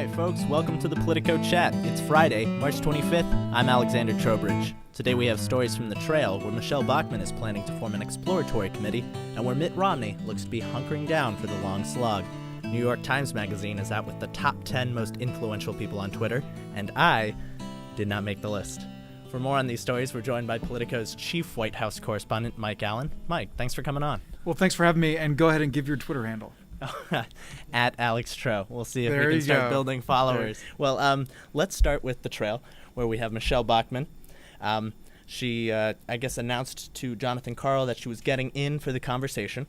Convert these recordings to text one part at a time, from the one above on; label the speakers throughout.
Speaker 1: Hi, folks. Welcome to the Politico Chat. It's Friday, March 25th. I'm Alexander Trowbridge. Today we have stories from the Trail, where Michelle Bachmann is planning to form an exploratory committee, and where Mitt Romney looks to be hunkering down for the long slog. New York Times Magazine is out with the top 10 most influential people on Twitter, and I did not make the list. For more on these stories, we're joined by Politico's chief White House correspondent, Mike Allen. Mike, thanks for coming on.
Speaker 2: Well, thanks for having me, and go ahead and give your Twitter handle.
Speaker 1: At Alex Tro. We'll see if
Speaker 2: there
Speaker 1: we can start
Speaker 2: go.
Speaker 1: building followers.
Speaker 2: Okay.
Speaker 1: Well, let's start with the Trail, where we have Michelle Bachmann. She, I guess, announced to Jonathan Karl that she was getting in for the conversation.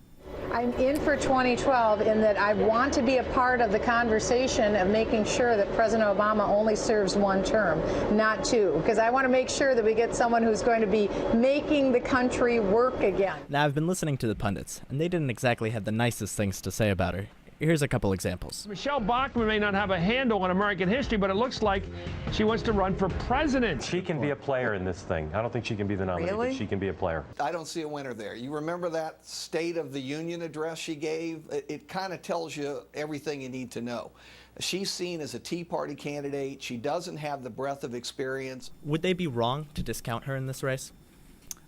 Speaker 3: I'm in for 2012 in that I want to be a part of the conversation of making sure that President Obama only serves one term, not two, because I want to make sure that we get someone who's going to be making the country work again.
Speaker 1: Now, I've been listening to the pundits, and they didn't exactly have the nicest things to say about her. Here's a couple examples.
Speaker 4: Michelle Bachmann may not have a handle on American history, but it looks like she wants to run for president.
Speaker 5: She can be a player in this thing. I don't think she can be the nominee,
Speaker 3: Really?
Speaker 5: but she can be a player.
Speaker 6: I don't see a winner there. You remember that State of the Union address she gave? It kind of tells you everything you need to know. She's seen as a Tea Party candidate. She doesn't have the breadth of experience.
Speaker 1: Would they be wrong to discount her in this race?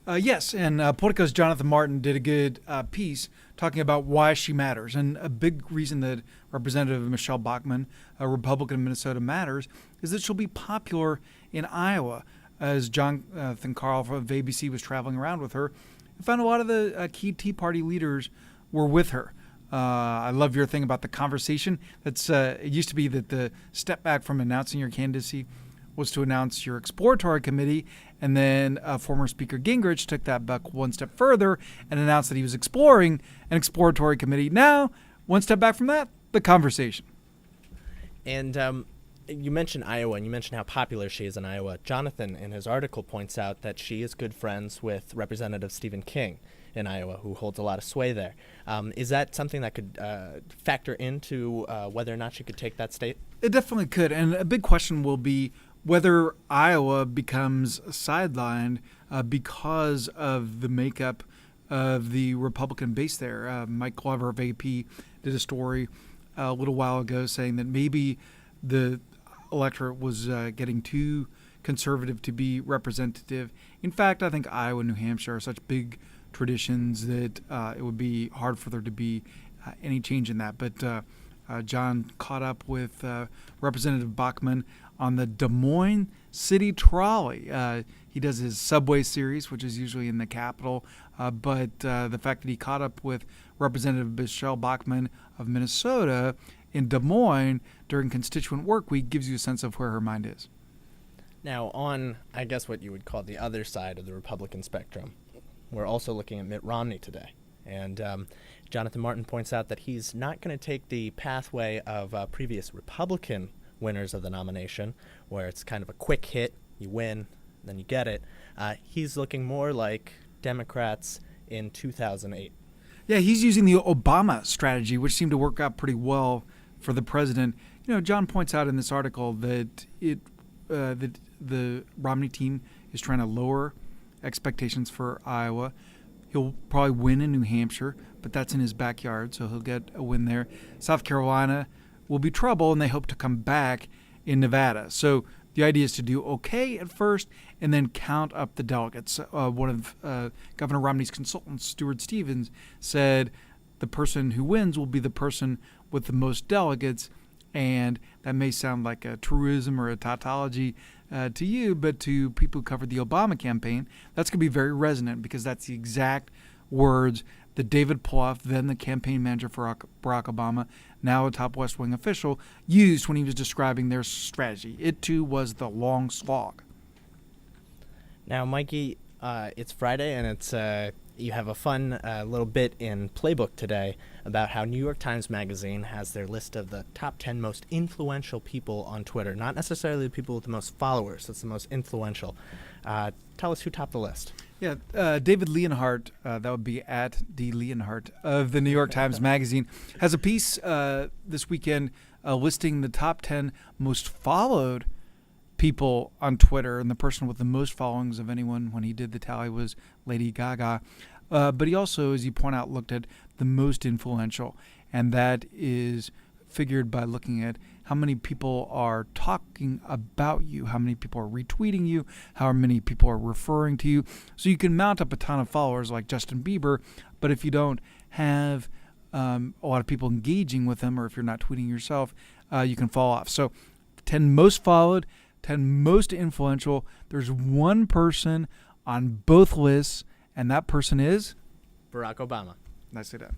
Speaker 2: Yes, and Politico's Jonathan Martin did a good piece talking about why she matters. And a big reason that Representative Michelle Bachmann, a Republican in Minnesota, matters is that she'll be popular in Iowa. As Jonathan Karl from ABC was traveling around with her, he found a lot of the key Tea Party leaders were with her. I love your thing about the conversation. It used to be that the step back from announcing your candidacy was to announce your exploratory committee, and then former Speaker Gingrich took that buck one step further and announced that he was exploring an exploratory committee. Now, one step back from that, the conversation.
Speaker 1: And you mentioned Iowa, and you mentioned how popular she is in Iowa. Jonathan, in his article, points out that she is good friends with Representative Stephen King in Iowa, who holds a lot of sway there. Is that something that could factor into whether or not she could take that state?
Speaker 2: It definitely could, and a big question will be whether Iowa becomes sidelined because of the makeup of the Republican base there. Mike Glover of AP did a story a little while ago saying that maybe the electorate was getting too conservative to be representative. In fact, I think Iowa and New Hampshire are such big traditions that it would be hard for there to be any change in that. But John caught up with Representative Bachmann on the Des Moines City Trolley. He does his subway series, which is usually in the Capitol, but the fact that he caught up with Representative Michelle Bachmann of Minnesota in Des Moines during Constituent Work Week gives you a sense of where her mind is.
Speaker 1: Now, on, I guess, what you would call the other side of the Republican spectrum, we're also looking at Mitt Romney today. And Jonathan Martin points out that he's not going to take the pathway of previous Republican winners of the nomination, where it's kind of a quick hit, you win, then you get it. He's looking more like Democrats in 2008.
Speaker 2: Yeah, he's using the Obama strategy, which seemed to work out pretty well for the president. You know, John points out in this article that that the Romney team is trying to lower expectations for Iowa. He'll probably win in New Hampshire, but that's in his backyard, so he'll get a win there. South Carolina will be trouble, and they hope to come back in Nevada. So the idea is to do okay at first and then count up the delegates. One of Governor Romney's consultants, Stuart Stevens, said the person who wins will be the person with the most delegates, and that may sound like a truism or a tautology to you, but to people who covered the Obama campaign, that's going to be very resonant because that's the exact words that David Plouffe, then the campaign manager for Barack Obama, now a top West Wing official, used when he was describing their strategy. It, too, was the long slog.
Speaker 1: Now, Mikey, it's Friday, and it's you have a fun little bit in Playbook today about how New York Times Magazine has their list of the top 10 most influential people on Twitter. Not necessarily the people with the most followers, it's the most influential. Tell us who topped the list.
Speaker 2: Yeah, David Leonhardt, that would be at D. Leonhardt of the New York Times Magazine, has a piece this weekend listing the top 10 most followed people on Twitter, and the person with the most followings of anyone when he did the tally was Lady Gaga. But he also, as you point out, looked at the most influential, and that is figured by looking at how many people are talking about you, how many people are retweeting you, how many people are referring to you. So you can mount up a ton of followers like Justin Bieber, but if you don't have a lot of people engaging with them, or if you're not tweeting yourself, you can fall off. So 10 most followed, 10 most influential. There's one person on both lists, and that person is
Speaker 1: Barack Obama,
Speaker 2: nicely done.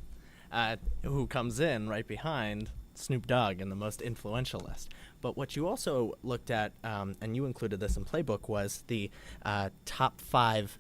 Speaker 1: who comes in right behind Snoop Dogg in the most influential list. But what you also looked at, and you included this in Playbook, was the top 5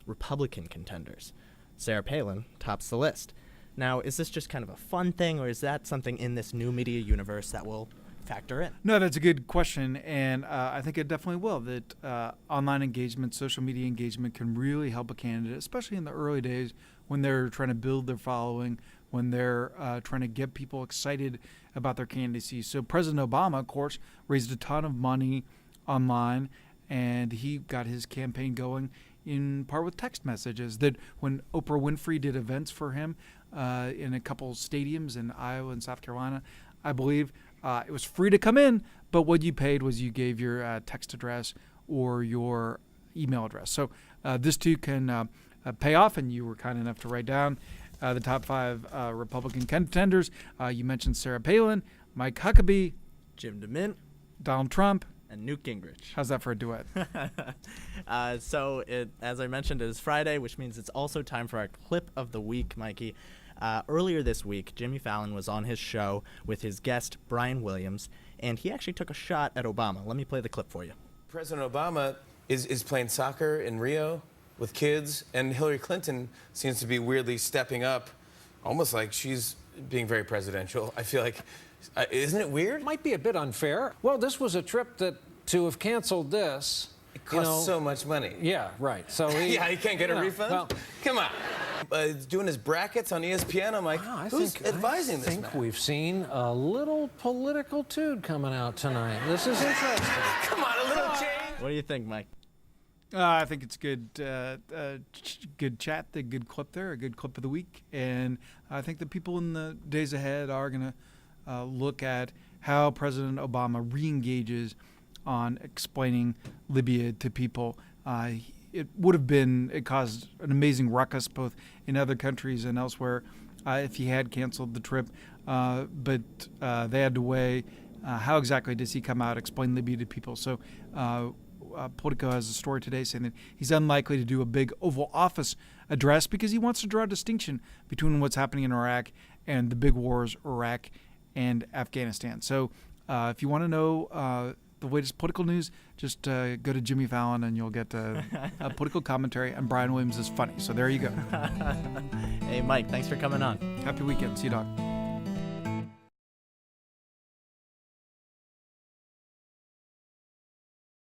Speaker 1: Republican contenders. Sarah Palin tops the list. Now, is this just kind of a fun thing, or is that something in this new media universe that will factor in?
Speaker 2: No, that's a good question, and I think it definitely will. That online engagement, social media engagement can really help a candidate, especially in the early days when they're trying to build their following, when they're trying to get people excited about their candidacy. So President Obama, of course, raised a ton of money online, and he got his campaign going in part with text messages. That when Oprah Winfrey did events for him in a couple stadiums in Iowa and South Carolina, I believe, it was free to come in, but what you paid was you gave your text address or your email address. So this too can pay off, and you were kind enough to write down the top 5 Republican contenders. You mentioned Sarah Palin, Mike Huckabee,
Speaker 1: Jim DeMint,
Speaker 2: Donald Trump,
Speaker 1: and Newt Gingrich.
Speaker 2: How's that for a duet?
Speaker 1: So, as I mentioned, it is Friday, which means it's also time for our clip of the week, Mikey. Earlier this week, Jimmy Fallon was on his show with his guest, Brian Williams, and he actually took a shot at Obama. Let me play the clip for you.
Speaker 7: President Obama is playing soccer in Rio with kids, and Hillary Clinton seems to be weirdly stepping up, almost like she's being very presidential. I feel like, isn't it weird?
Speaker 8: Might be a bit unfair. Well, this was a trip that, to have canceled this,
Speaker 7: It costs so much money.
Speaker 8: Yeah, right. So he,
Speaker 7: Yeah, he can't get a refund?
Speaker 8: Well,
Speaker 7: come on. Doing his brackets on ESPN, I'm like,
Speaker 8: wow,
Speaker 7: who's advising this
Speaker 8: I think
Speaker 7: man?
Speaker 8: we've seen a little political tude coming out tonight. This is interesting.
Speaker 7: Come on, a little change.
Speaker 1: What do you think, Mike?
Speaker 2: I think it's good, good chat, a good clip there, a good clip of the week, and I think the people in the days ahead are going to look at how President Obama re-engages on explaining Libya to people. It caused an amazing ruckus both in other countries and elsewhere if he had canceled the trip, but they had to weigh how exactly does he come out, explain Libya to people. So Politico has a story today saying that he's unlikely to do a big Oval Office address because he wants to draw a distinction between what's happening in Iraq and the big wars, Iraq and Afghanistan. So if you want to know the latest political news, just go to Jimmy Fallon and you'll get a political commentary, and Brian Williams is funny. So there you go.
Speaker 1: Hey, Mike, thanks for coming on.
Speaker 2: Happy weekend. See you, dog.